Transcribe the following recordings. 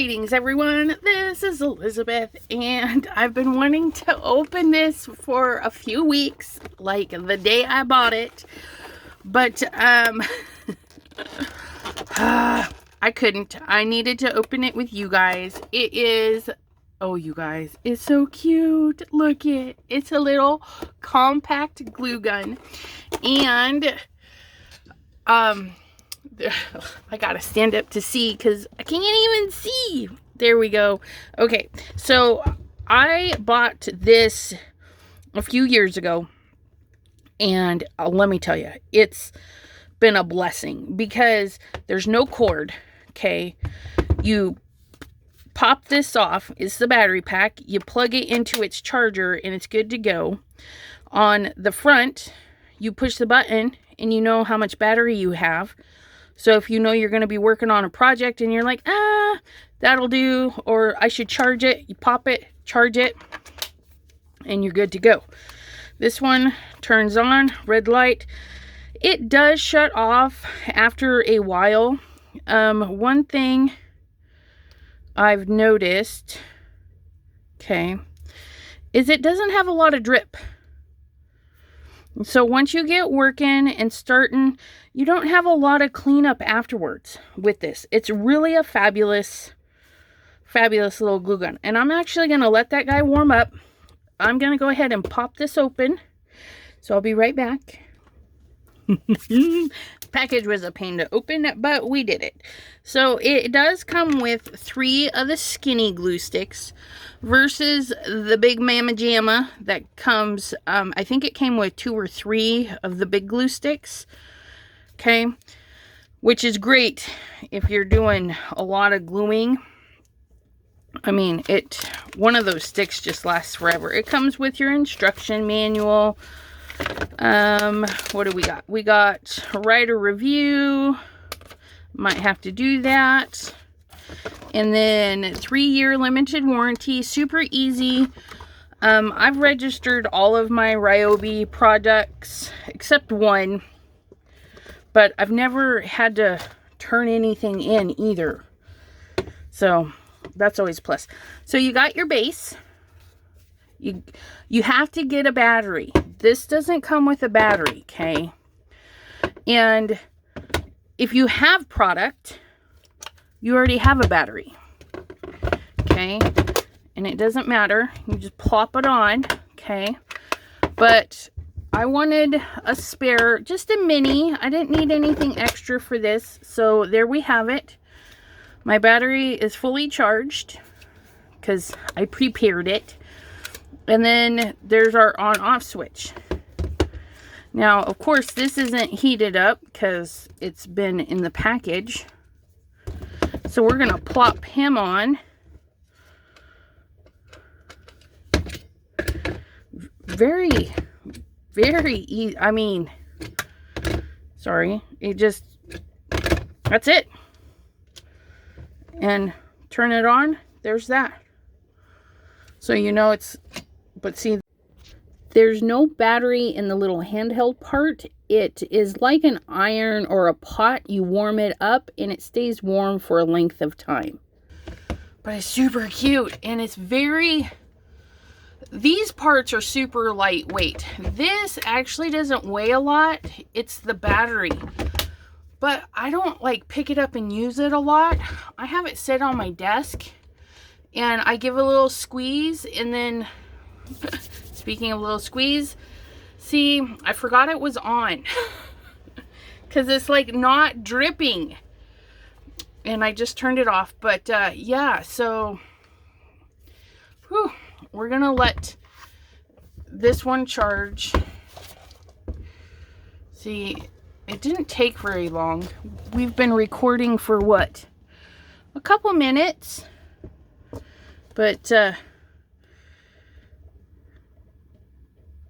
Greetings everyone, this is Elizabeth, and I've been wanting to open this for a few weeks, like the day I bought it, but I couldn't. I needed to open it with you guys. It is, oh you guys, it's so cute. Look it, it's a little compact glue gun, and I gotta stand up to see because I can't even see. There we go. Okay, so I bought this a few years ago, and let me tell you, it's been a blessing because there's no cord. Okay, you pop this off. It's the battery pack. You plug it into its charger and it's good to go. On the front, you push the button and you know how much battery you have. So if you know you're going to be working on a project and you're like, that'll do, or I should charge it, you pop it, charge it, and you're good to go. This one turns on, red light. It does shut off after a while. One thing I've noticed, okay, is it doesn't have a lot of drip. So once you get working and starting, you don't have a lot of cleanup afterwards with this. It's really a fabulous little glue gun. And I'm actually going to let that guy warm up. I'm going to go ahead and pop this open. So I'll be right back. Package was a pain to open, but we did it. So it does come with 3 of the skinny glue sticks versus the big Mama Jamma that comes, I think it came with 2 or 3 of the big glue sticks. Okay, which is great if you're doing a lot of gluing. I mean, one of those sticks just lasts forever. It comes with your instruction manual. What do we got? We got write a review. Might have to do that. And then 3-year limited warranty. Super easy. I've registered all of my Ryobi products except one, but I've never had to turn anything in either. So that's always a plus. So you got your base. You have to get a battery. This doesn't come with a battery, okay? And if you have product, you already have a battery, okay? And it doesn't matter. You just plop it on, okay? But I wanted a spare, just a mini. I didn't need anything extra for this. So there we have it. My battery is fully charged because I prepared it. And then there's our on-off switch. Now, of course, this isn't heated up because it's been in the package. So we're going to plop him on. Very easy. I mean, sorry. That's it. And turn it on. There's that. So you know but see, there's no battery in the little handheld part. It is like an iron or a pot. You warm it up and it stays warm for a length of time. But it's super cute, and it's these parts are super lightweight. This actually doesn't weigh a lot. It's the battery. But I don't like pick it up and use it a lot. I have it sit on my desk and I give a little squeeze, and then speaking of little squeeze, see, I forgot it was on because it's like not dripping, and I just turned it off. But yeah, so we're gonna let this one charge. See, it didn't take very long. We've been recording for what, a couple minutes, but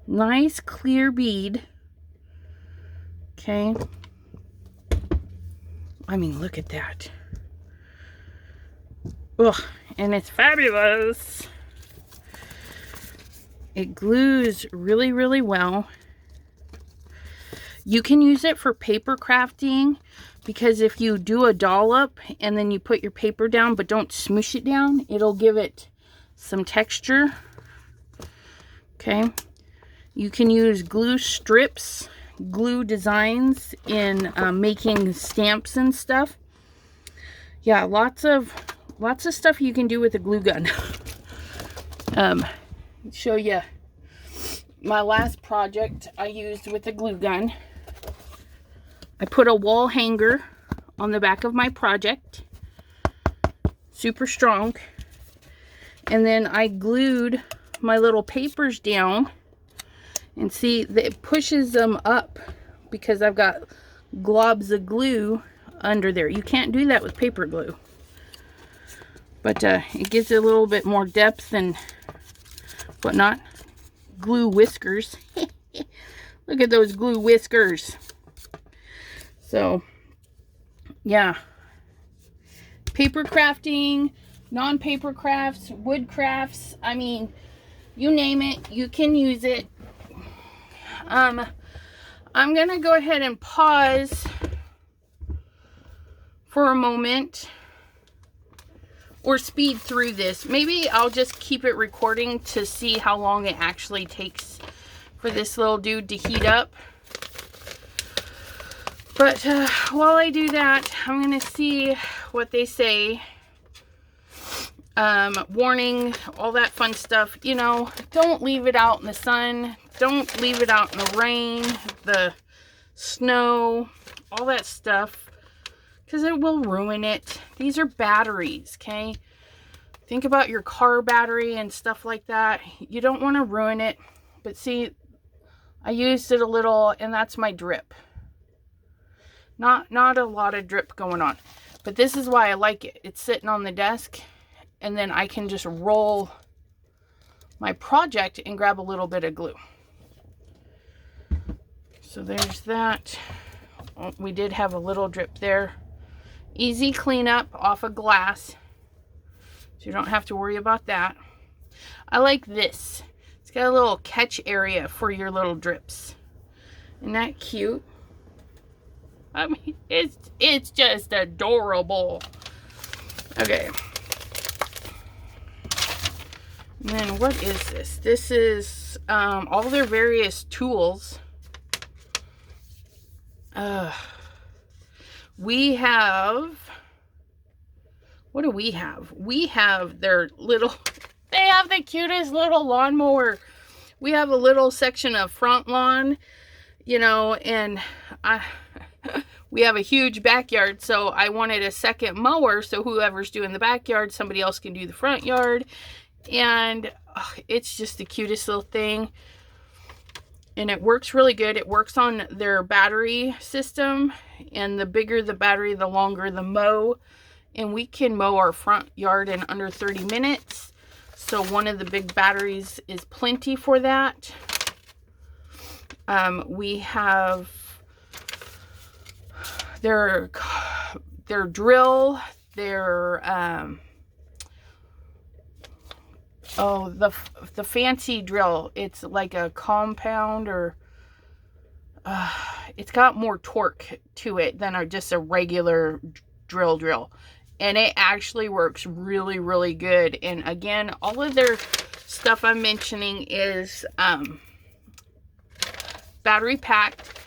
nice clear bead. Okay, I mean, look at that. Ugh, and it's fabulous. It glues really, really well. You can use it for paper crafting, because if you do a dollop and then you put your paper down but don't smoosh it down, it'll give it some texture. Okay, you can use glue strips, glue designs in making stamps and stuff. Yeah, lots of stuff you can do with a glue gun. Show you my last project I used with a glue gun. I put a wall hanger on the back of my project, super strong, and then I glued my little papers down, and see that it pushes them up because I've got globs of glue under there. You can't do that with paper glue, but it gives it a little bit more depth and whatnot. Glue whiskers. Look at those glue whiskers. So, yeah. Paper crafting, non-paper crafts, wood crafts. I mean, you name it, you can use it. I'm going to go ahead and pause for a moment. Or speed through this. Maybe I'll just keep it recording to see how long it actually takes for this little dude to heat up. But while I do that, I'm going to see what they say. Warning, all that fun stuff. You know, don't leave it out in the sun. Don't leave it out in the rain, the snow, all that stuff. Because it will ruin it. These are batteries, okay? Think about your car battery and stuff like that. You don't want to ruin it. But see, I used it a little, and that's my drip. Not a lot of drip going on. But this is why I like it. It's sitting on the desk, and then I can just roll my project and grab a little bit of glue. So there's that. Oh, we did have a little drip there. Easy cleanup off of glass, so you don't have to worry about that. I like this. It's got a little catch area for your little drips. Isn't that cute? I mean, it's just adorable. Okay. And then what is this? This is all their various tools. We have, what do we have? We have their little, they have the cutest little lawnmower. We have a little section of front lawn, you know, and we have a huge backyard, so I wanted a second mower, so whoever's doing the backyard, somebody else can do the front yard. And it's just the cutest little thing. And it works really good. It works on their battery system. And the bigger the battery, the longer the mow. And we can mow our front yard in under 30 minutes. So one of the big batteries is plenty for that. We have their drill, their oh, the fancy drill. It's like a compound, or it's got more torque to it than just a regular drill. And it actually works really, really good. And again, all of their stuff I'm mentioning is battery packed.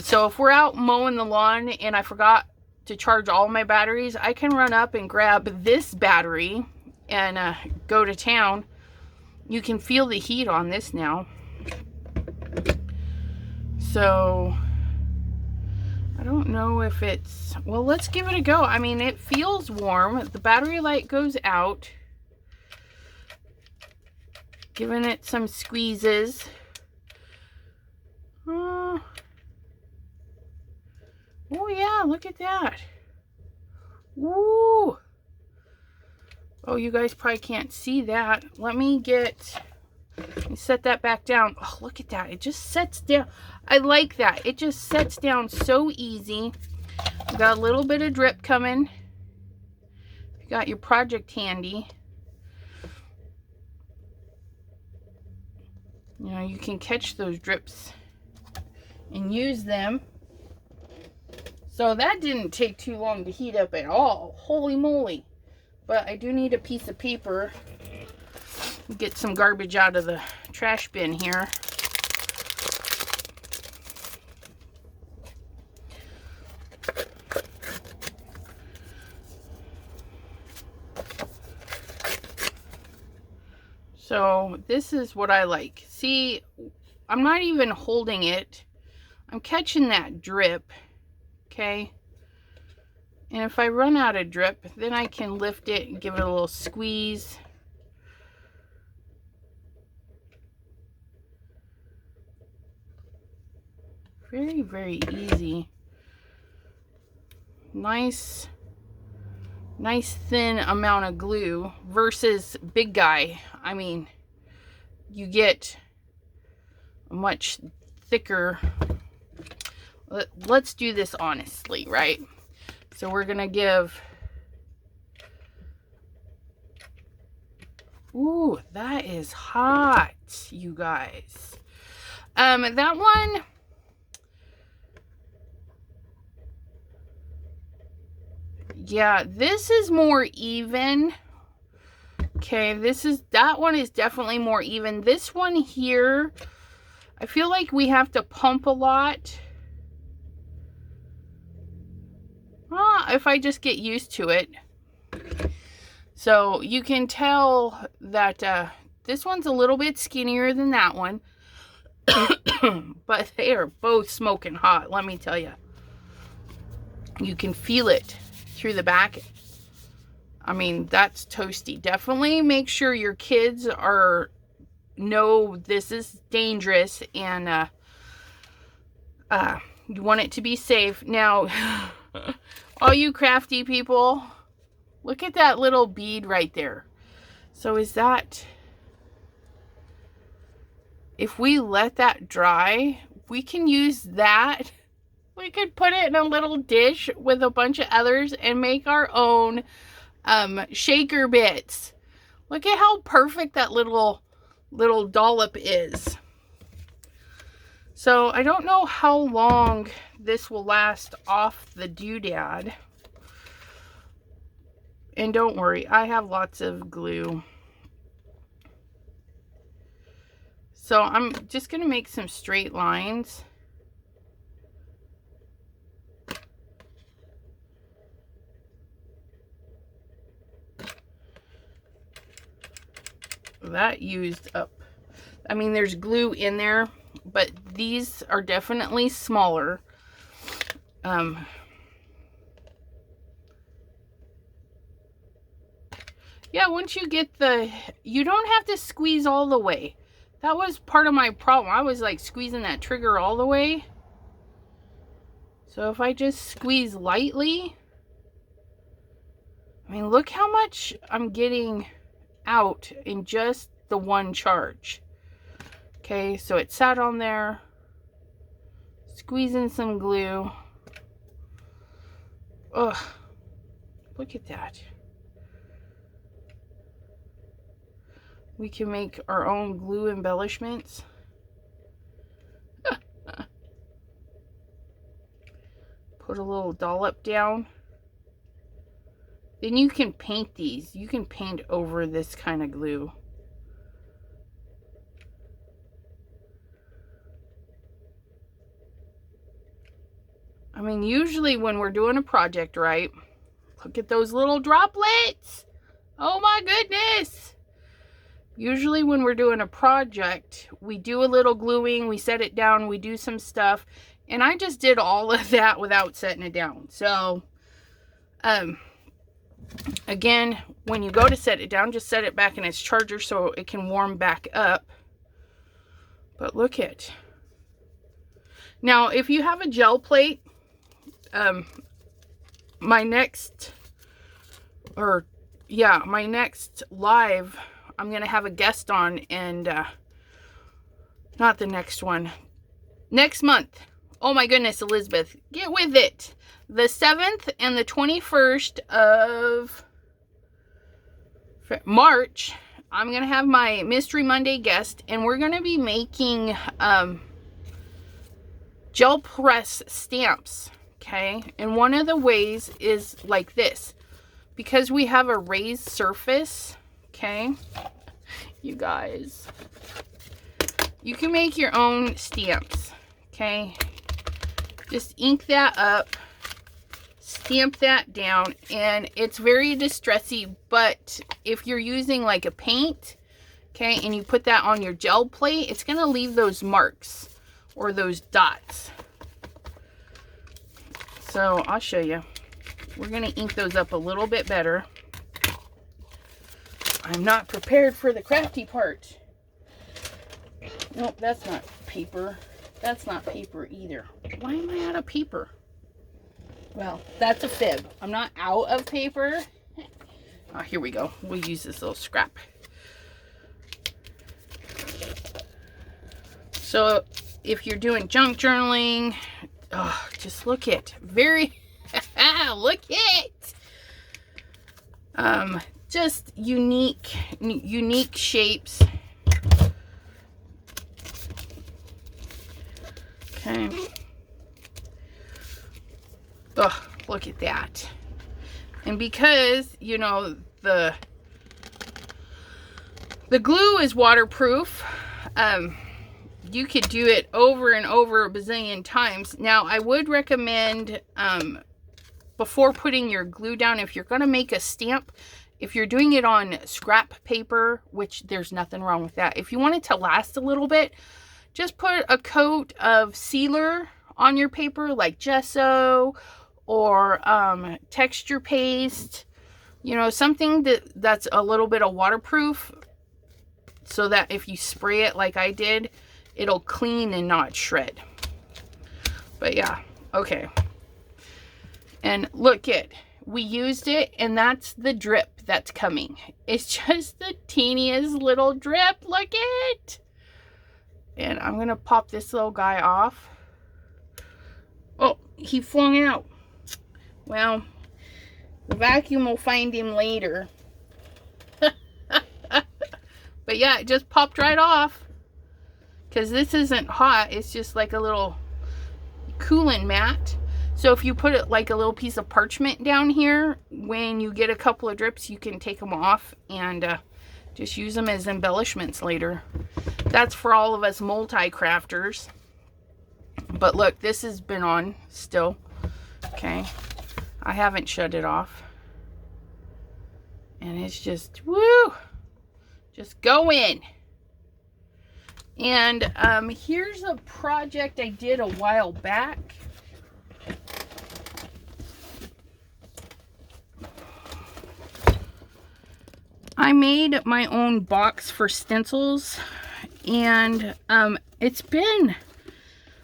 So if we're out mowing the lawn and I forgot to charge all my batteries, I can run up and grab this battery and go to town. You can feel the heat on this now. So I don't know if it's, well, let's give it a go. I mean, it feels warm. The battery light goes out. Giving it some squeezes. Oh yeah, look at that. Woo! Oh, you guys probably can't see that. Let me set that back down. Oh, look at that. It just sets down. I like that. It just sets down so easy. We got a little bit of drip coming. You got your project handy. You know, you can catch those drips and use them. So that didn't take too long to heat up at all. Holy moly. But I do need a piece of paper. Get some garbage out of the trash bin here. So this is what I like. See, I'm not even holding it. I'm catching that drip, okay? And if I run out of drip, then I can lift it and give it a little squeeze. Very, very easy. Nice thin amount of glue versus big guy. I mean, you get a much thicker. Let's do this honestly, right? So we're gonna give, ooh, that is hot, you guys. That one, yeah, this is more even. Okay, that one is definitely more even. This one here, I feel like we have to pump a lot. If I just get used to it. So you can tell that this one's a little bit skinnier than that one. But they are both smoking hot, let me tell you. You can feel it through the back. I mean, that's toasty. Definitely make sure your kids know this is dangerous, and you want it to be safe. Now, all you crafty people, look at that little bead right there. So is that, if we let that dry, we can use that. We could put it in a little dish with a bunch of others and make our own shaker bits. Look at how perfect that little dollop is. So I don't know how long this will last off the doodad. And don't worry, I have lots of glue. So I'm just going to make some straight lines. That used up. I mean, there's glue in there, but these are definitely smaller. Yeah, once you get you don't have to squeeze all the way. That was part of my problem. I was like squeezing that trigger all the way. So if I just squeeze lightly, I mean, look how much I'm getting out in just the one charge. Okay, so it sat on there, squeezing some glue. Ugh, look at that. We can make our own glue embellishments. Put a little dollop down. Then you can paint these. You can paint over this kind of glue. I mean, usually when we're doing a project, right? Look at those little droplets. Oh my goodness. Usually when we're doing a project, we do a little gluing, we set it down, we do some stuff. And I just did all of that without setting it down. So, again, when you go to set it down, just set it back in its charger so it can warm back up. But look at. Now, if you have a gel plate, my next live, I'm going to have a guest on, and not the next one. Next month. Oh my goodness, Elizabeth, get with it. The 7th and the 21st of March, I'm going to have my Mystery Monday guest, and we're going to be making gel press stamps. okay? And one of the ways is like this. Because we have a raised surface, okay? You guys, you can make your own stamps, okay? Just ink that up, stamp that down, and it's very distressy, but if you're using like a paint, okay, and you put that on your gel plate, it's gonna leave those marks or those dots. So I'll show you. We're gonna ink those up a little bit better. I'm not prepared for the crafty part. Nope, that's not paper. That's not paper either. Why am I out of paper? Well, that's a fib. I'm not out of paper. Oh, here we go. We'll use this little scrap. So if you're doing junk journaling, oh, just look at very, look at, just unique shapes. Okay. Oh, look at that. And because, you know, the glue is waterproof, you could do it over and over a bazillion times. Now, I would recommend, before putting your glue down, if you're going to make a stamp, if you're doing it on scrap paper, which there's nothing wrong with that, if you want it to last a little bit, just put a coat of sealer on your paper, like gesso or texture paste, you know, something that's a little bit of waterproof, so that if you spray it like I did, it'll clean and not shred. But yeah, okay. And look it, we used it, and that's the drip that's coming. It's just the teeniest little drip, look it. And I'm gonna pop this little guy off. Oh, he flung out. Well, the vacuum will find him later. But yeah, it just popped right off. Because this isn't hot, it's just like a little cooling mat. So if you put it like a little piece of parchment down here, when you get a couple of drips, you can take them off and just use them as embellishments later. That's for all of us multi-crafters. But look, this has been on still. Okay, I haven't shut it off. And it's just, woo! Just go in. And here's a project I did a while back. I made my own box for stencils, and it's been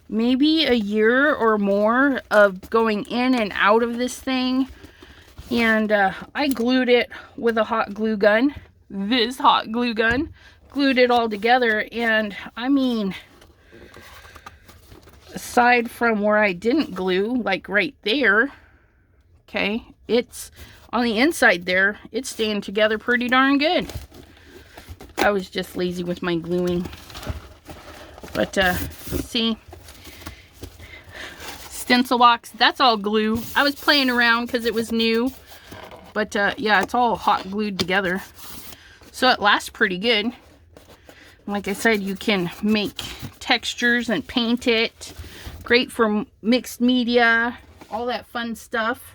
maybe a year or more of going in and out of this thing. And I glued it with a hot glue gun, this hot glue gun. Glued it all together, and I mean, aside from where I didn't glue, like right there, okay, it's on the inside there, it's staying together pretty darn good. I was just lazy with my gluing. But see, stencil box, that's all glue. I was playing around because it was new, but yeah, it's all hot glued together, so it lasts pretty good. Like I said, you can make textures and paint it. Great for mixed media, all that fun stuff.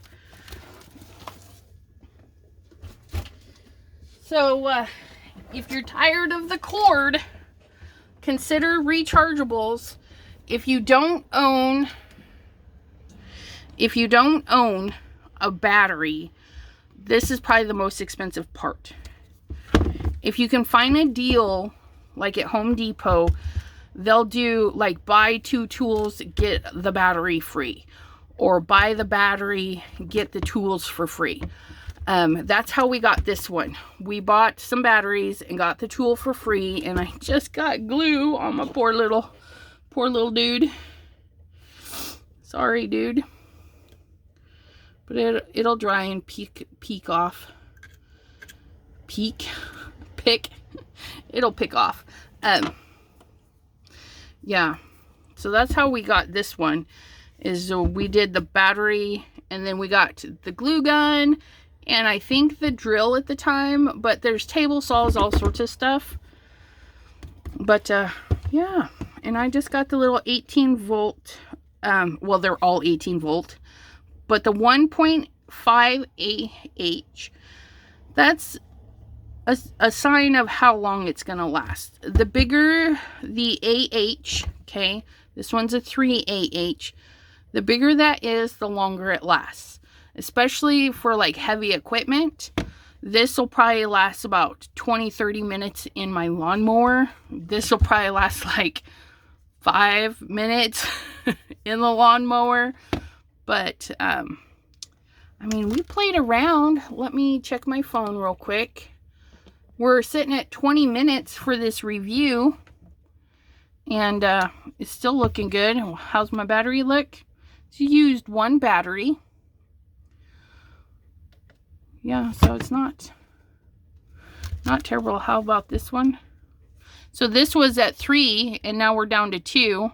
So if you're tired of the cord, consider rechargeables. If you don't own a battery, this is probably the most expensive part. If you can find a deal like at Home Depot, they'll do like buy 2 tools, get the battery free, or buy the battery, get the tools for free. That's how we got this one. We bought some batteries and got the tool for free, and I just got glue on my poor little dude. Sorry, dude. But it'll dry and pick off. It'll pick off. Yeah, so that's how we got this one. is we did the battery, and then we got the glue gun, and I think the drill at the time, but there's table saws, all sorts of stuff. But yeah, and I just got the little 18 volt, well, they're all 18 volt, but the 1.5 AH, that's a sign of how long it's gonna last. The bigger the AH, okay, this one's a 3 AH, the bigger that is, the longer it lasts, especially for like heavy equipment. This will probably last about 20-30 minutes in my lawnmower. This will probably last like 5 minutes in the lawnmower. But I mean, we played around. Let me check my phone real quick. We're sitting at 20 minutes for this review, and it's still looking good. How's my battery look? It's used one battery. Yeah, so it's not terrible. How about this one? So this was at 3, and now we're down to 2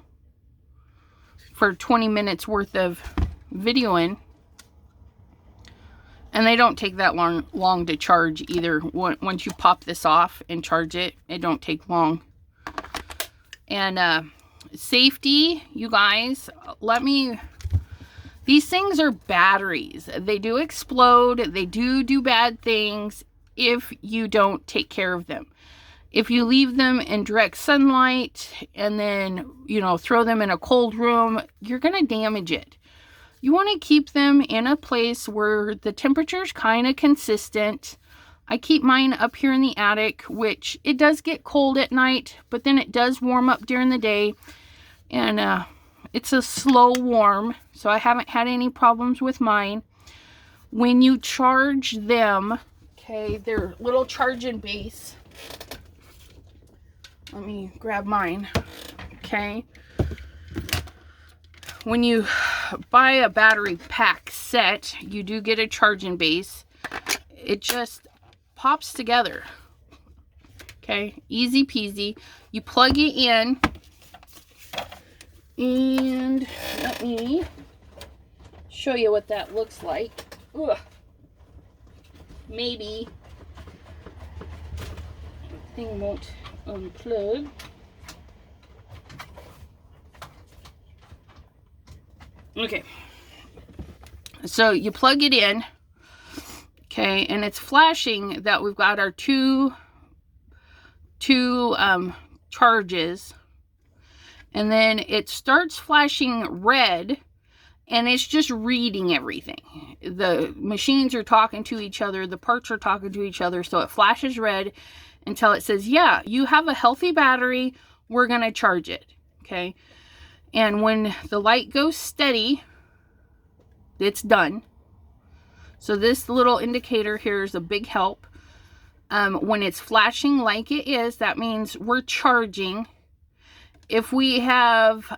for 20 minutes worth of videoing. And they don't take that long to charge either. Once you pop this off and charge it, it don't take long. And safety, you guys, these things are batteries. They do explode. They do bad things if you don't take care of them. If you leave them in direct sunlight and then, you know, throw them in a cold room, you're going to damage it. You want to keep them in a place where the temperature's kind of consistent. I keep mine up here in the attic, which it does get cold at night, but then it does warm up during the day. And it's a slow warm, so I haven't had any problems with mine. When you charge them, okay, they're little charging base. Let me grab mine, okay. When you buy a battery pack set, you do get a charging base. It just pops together. Okay, easy peasy. You plug it in, and let me show you what that looks like. Ugh. Maybe the thing won't unplug. Okay, so you plug it in, okay, and it's flashing that we've got our two charges, and then it starts flashing red, and it's just reading everything. The machines are talking to each other, the parts are talking to each other, so it flashes red until it says, yeah, you have a healthy battery, we're gonna charge it, okay. And when the light goes steady, it's done. So this little indicator here is a big help. When it's flashing like it is, that means we're charging. If we have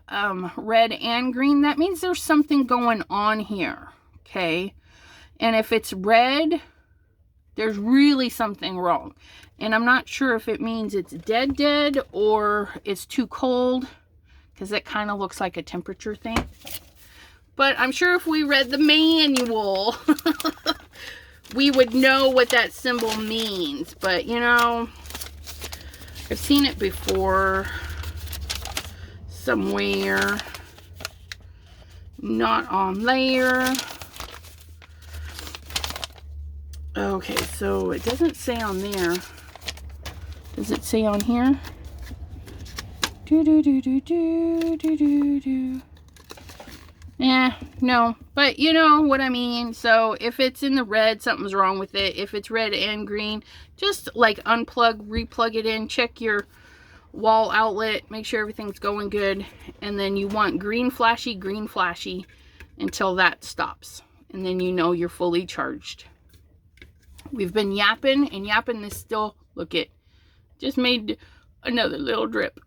red and green, that means there's something going on here, okay? And if it's red, there's really something wrong. And I'm not sure if it means it's dead or it's too cold, because it kind of looks like a temperature thing. But I'm sure if we read the manual, we would know what that symbol means. But, you know, I've seen it before somewhere. Not on there. Okay, so it doesn't say on there. Does it say on here? Yeah, no, but you know what I mean. So if it's in the red, something's wrong with it. If it's red and green, just like unplug, replug it in, check your wall outlet, make sure everything's going good, and then you want green flashy until that stops, and then you know you're fully charged. We've been yapping and yapping. This still, look, it just made another little drip.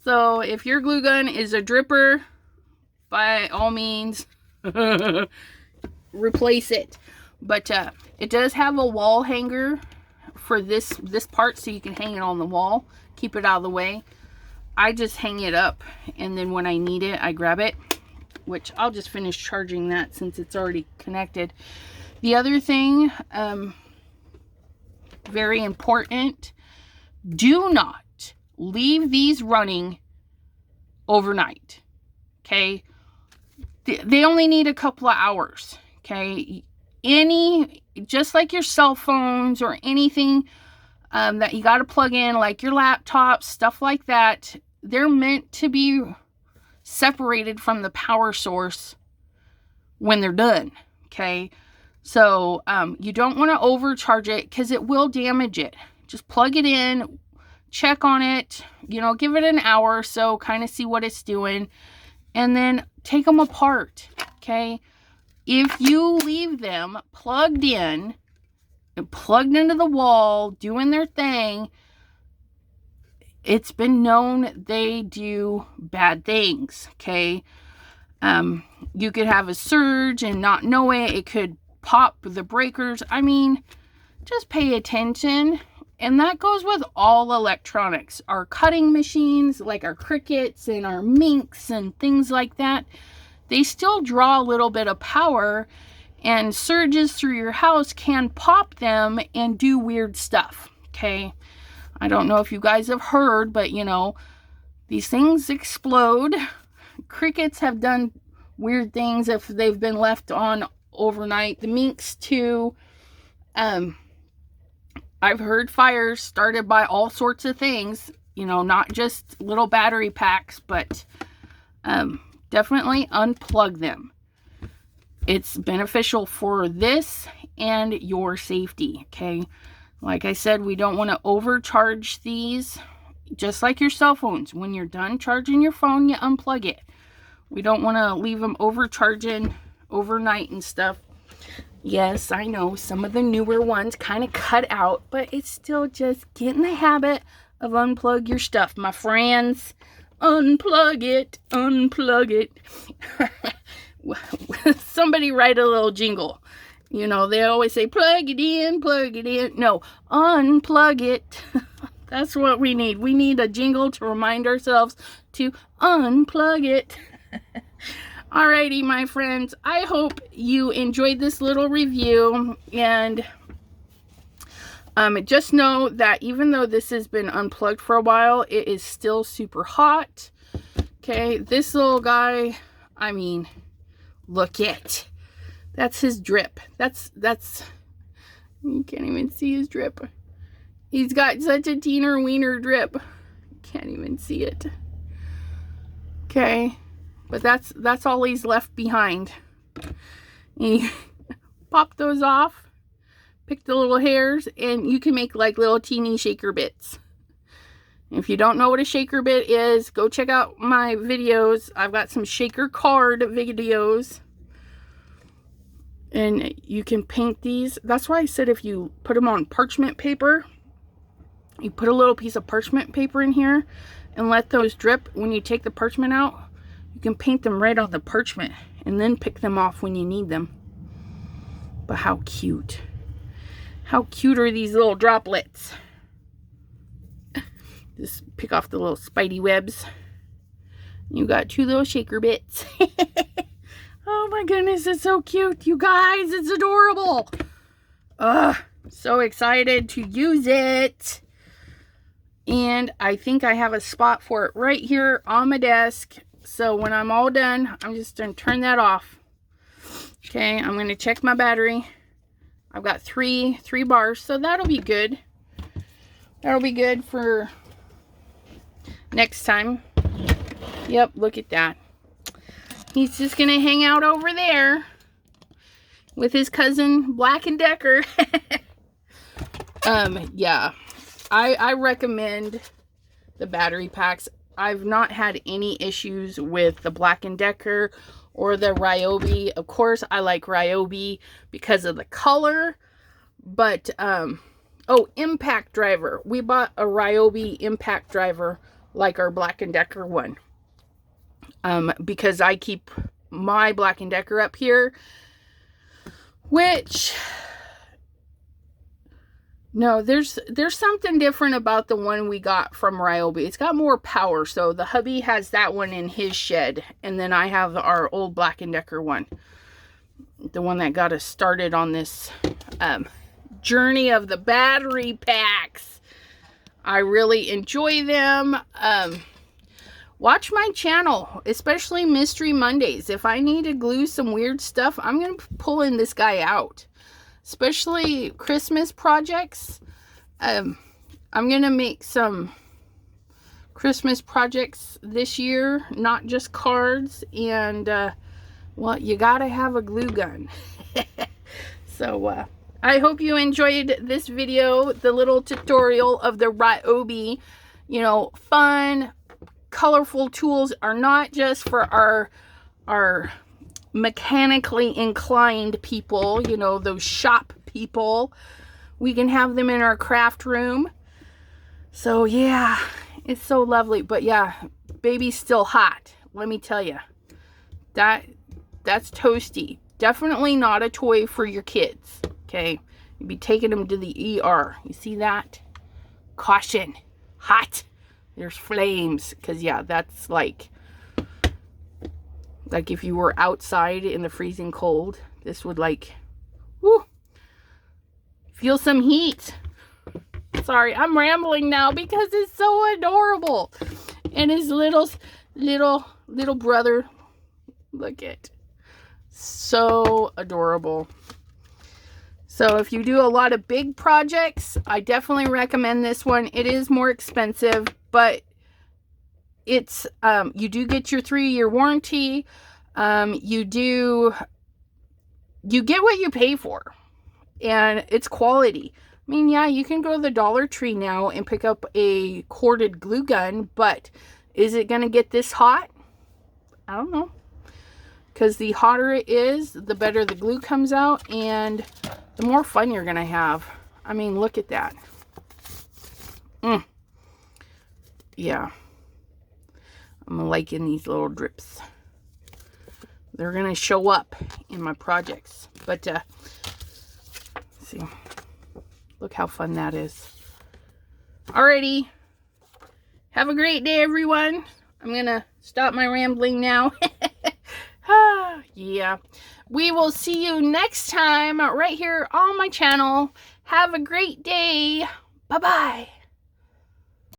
So if your glue gun is a dripper, by all means replace it. But it does have a wall hanger for this part, so you can hang it on the wall, keep it out of the way. I just hang it up, and then when I need it, I grab it, which I'll just finish charging that since it's already connected. The other thing, very important, do not leave these running overnight. Okay, they only need a couple of hours. Okay, just like your cell phones or anything that you got to plug in, like your laptops, stuff like that, they're meant to be separated from the power source when they're done. Okay, so you don't want to overcharge it because it will damage it. Just plug it in, check on it, give it an hour or so, kind of see what it's doing, and then take them apart. Okay, if you leave them plugged in and plugged into the wall doing their thing, it's been known they do bad things. Okay, you could have a surge and not know it. It could pop the breakers. I mean, just pay attention. And that goes with all electronics. Our cutting machines, like our Cricuts and our Minks and things like that, they still draw a little bit of power, and surges through your house can pop them and do weird stuff. Okay, I don't know if you guys have heard, but these things explode. Cricuts have done weird things if they've been left on overnight. The Minks too. I've heard fires started by all sorts of things, not just little battery packs, but definitely unplug them. It's beneficial for this and your safety. Okay, like I said, we don't want to overcharge these, just like your cell phones. When you're done charging your phone, you unplug it. We don't want to leave them overcharging overnight and stuff. Yes, I know some of the newer ones kind of cut out, but it's still just get in the habit of unplug your stuff, my friends. Unplug it, unplug it. Somebody write a little jingle. They always say, plug it in, plug it in. No, unplug it. That's what we need. We need a jingle to remind ourselves to unplug it. Alrighty, my friends. I hope you enjoyed this little review. And just know that even though this has been unplugged for a while, it is still super hot. Okay, this little guy, I mean, look it. That's his drip. That's, you can't even see his drip. He's got such a teener wiener drip. Can't even see it. Okay, but that's all he's left behind. You pop those off, pick the little hairs, and you can make like little teeny shaker bits. If you don't know what a shaker bit is, go check out my videos. I've got some shaker card videos. And you can paint these. That's why I said if you put them on parchment paper, you put a little piece of parchment paper in here and let those drip. When you take the parchment out, you can paint them right on the parchment and then pick them off when you need them. But how cute. How cute are these little droplets? Just pick off the little spidey webs. You got two little shaker bits. Oh my goodness, it's so cute, you guys. It's adorable. So excited to use it. And I think I have a spot for it right here on my desk. So when I'm all done, I'm just going to turn that off. Okay, I'm going to check my battery. I've got three bars, so that'll be good. That'll be good for next time. Yep, look at that. He's just going to hang out over there with his cousin Black & Decker. Yeah. I recommend the battery packs. I've not had any issues with the Black & Decker or the Ryobi. Of course, I like Ryobi because of the color. But, oh, impact driver. We bought a Ryobi impact driver like our Black & Decker one. Because I keep my Black & Decker up here, which No, there's something different about the one we got from Ryobi. It's got more power. So the hubby has that one in his shed, and then I have our old Black & Decker one. The one that got us started on this journey of the battery packs. I really enjoy them. Watch my channel, especially Mystery Mondays. If I need to glue some weird stuff, I'm going to pull in this guy out. Especially Christmas projects. I'm going to make some Christmas projects this year, not just cards. And, well, you got to have a glue gun. So, I hope you enjoyed this video, the little tutorial of the Ryobi. You know, fun, colorful tools are not just for our mechanically inclined people, you know, those shop people. We can have them in our craft room. So yeah, it's so lovely. But yeah, baby's still hot, let me tell you. That's toasty. Definitely not a toy for your kids. Okay, you'd be taking them to the ER. You see that? Caution, hot. There's flames. Because yeah, that's like if you were outside in the freezing cold, this would like, whoo, feel some heat. Sorry, I'm rambling now because it's so adorable. And his little brother, look at, so adorable. So if you do a lot of big projects, I definitely recommend this one. It is more expensive, but it's you do get your 3-year warranty. You get what you pay for, and it's quality. I mean, yeah, you can go to the Dollar Tree now and pick up a corded glue gun, but is it going to get this hot? I don't know. Because the hotter it is, the better the glue comes out, and the more fun you're going to have. I mean, look at that. Yeah. I'm liking these little drips. They're going to show up in my projects. But, see. Look how fun that is. Alrighty. Have a great day, everyone. I'm going to stop my rambling now. Yeah. We will see you next time right here on my channel. Have a great day. Bye-bye.